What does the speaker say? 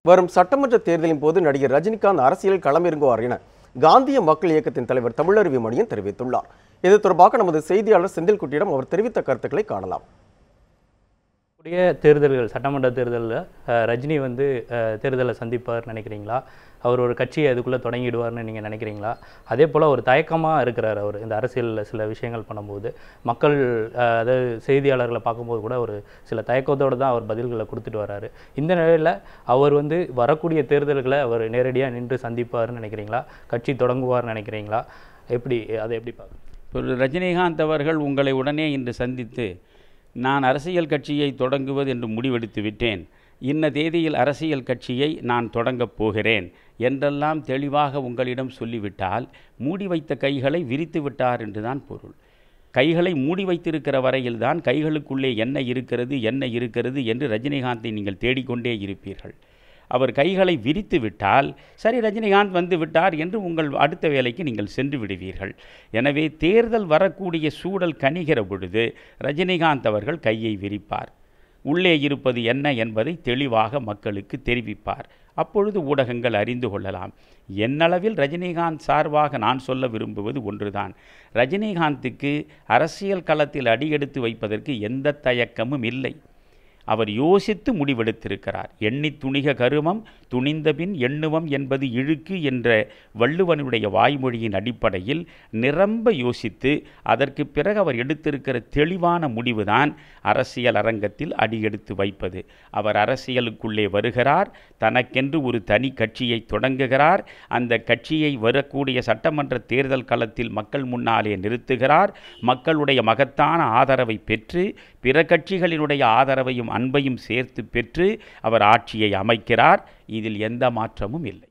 வரும் சட்டமன்ற தேர்தலின் போது நடிகர் ரஜினிகாந்த் அரசியல் களமிறங்குவார் என காந்திய மக்கள் இயக்கத்தின் தலைவர் தமிழருவி மணியன் தெரிவித்துள்ளார். இது தொடர்பாக நமது செய்தியாளர் செந்தில்குட்டியிடம் அவர் தெரிவித்த கருத்துக்களை காணலாம். தேர்தல்கள் சட்டமன்ற தேர்தலில் ரஜினி தேர்தலை சந்திப்பார் நினைக்கிறீங்களா? அவர் ஒரு கட்சியை அதுக்குள்ளே தொடங்கிடுவார்னு நீங்கள் நினைக்கிறீங்களா? அதே போல் ஒரு தயக்கமாக இருக்கிறார் அவர் இந்த அரசியலில் சில விஷயங்கள் பண்ணும்போது. மக்கள் அதாவது செய்தியாளர்களை பார்க்கும்போது கூட ஒரு சில தயக்கத்தோடு தான் அவர் பதில்களை கொடுத்துட்டு வர்றாரு. இந்த நிலையில் அவர் வரக்கூடிய தேர்தல்களை அவர் நேரடியாக நின்று சந்திப்பார்னு நினைக்கிறீங்களா? கட்சி தொடங்குவார்னு நினைக்கிறீங்களா? அதை எப்படி பார்க்க? ரஜினிகாந்த் அவர்கள் உங்களை உடனே இன்று சந்தித்து நான் அரசியல் கட்சியை தொடங்குவது என்று முடிவெடுத்து விட்டேன், இன்ன தேதியில் அரசியல் கட்சியை நான் தொடங்கப் போகிறேன் என்றெல்லாம் தெளிவாக உங்களிடம் சொல்லிவிட்டால் மூடி வைத்த கைகளை விரித்து விட்டார் என்றுதான் பொருள். கைகளை மூடி வைத்திருக்கிற வரையில்தான் கைகளுக்குள்ளே என்ன இருக்கிறது என்று ரஜினிகாந்தை நீங்கள் தேடிக்கொண்டே இருப்பீர்கள். அவர் கைகளை விரித்து விட்டால் சரி, ரஜினிகாந்த் வந்து விட்டார் என்று உங்கள் அடுத்த வேலைக்கு நீங்கள் சென்று விடுவீர்கள். எனவே தேர்தல் வரக்கூடிய சூழல் கனிகிற பொழுது ரஜினிகாந்த் அவர்கள் கையை விரிப்பார், உள்ளே இருப்பது என்ன என்பதை தெளிவாக மக்களுக்கு தெரிவிப்பார். அப்பொழுது ஊடகங்கள் அறிந்து கொள்ளலாம். என்னளவில் ரஜினிகாந்த் சார்பாக நான் சொல்ல விரும்புவது ஒன்றுதான், ரஜினிகாந்துக்கு அரசியல் களத்தில் அடியெடுத்து வைப்பதற்கு எந்த தயக்கமும் இல்லை. அவர் யோசித்து முடிவெடுத்திருக்கிறார். எண்ணி துணிக கருமம் துணிந்தபின் எண்ணுவம் என்பது இழுக்கு என்ற வள்ளுவனுடைய வாய்மொழியின் அடிப்படையில் நிரம்ப யோசித்து அதற்கு பிறகு அவர் எடுத்திருக்கிற தெளிவான முடிவுதான் அரசியல் அரங்கத்தில் அடியெடுத்து வைப்பது. அவர் அரசியலுக்குள்ளே வருகிறார், தனக்கென்று ஒரு தனி கட்சியை தொடங்குகிறார், அந்த கட்சியை வரக்கூடிய சட்டமன்ற தேர்தல் களத்தில் மக்கள் முன்னாலே நிறுத்துகிறார், மக்களுடைய மகத்தான ஆதரவை பெற்று பிற கட்சிகளினுடைய ஆதரவையும் அன்பையும் சேர்த்து பெற்று அவர் ஆட்சியை அமைக்கிறார். இதில் எந்த மாற்றமும் இல்லை.